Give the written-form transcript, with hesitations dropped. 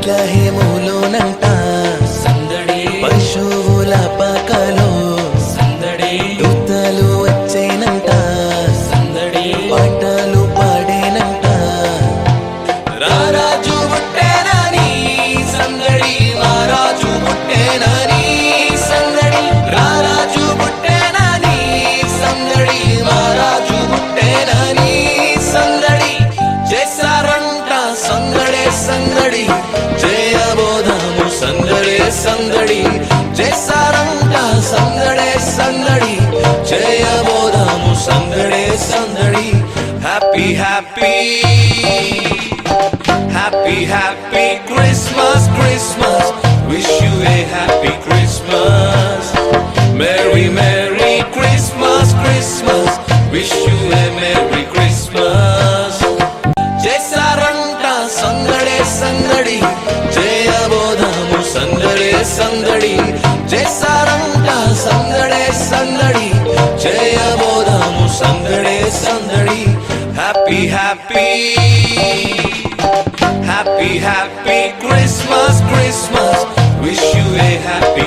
బెత్లహేములోనంట సందడి పశువుల పాకలో సందడి దూతలు వచ్చేనంట సందడి పాటలు పాడేనంట రారాజు పుట్టేనని సందడి మహారాజు పుట్టేనని సందడి రారాజు పుట్టేనని సందడి మహారాజు పుట్టేనని సందడి చేశారంట సందడే సందడి చేయబోదాము సందడే సందడి చేశారంట సందడే సందడి చేయబోదాము సందడే సందడి happy happy Happy, happy Christmas, Christmas. Wish you a happy Christmas. Merry, Merry Christmas, Christmas. Wish you a Merry Christmas. Jesaranta sandade sandadi. Jayabodhamu sandade sandadi. Jesaranta sandade sandadi. Jayabodhamu sandade sandadi. Happy, happy. Happy, happy Christmas, Christmas. Wish you a happy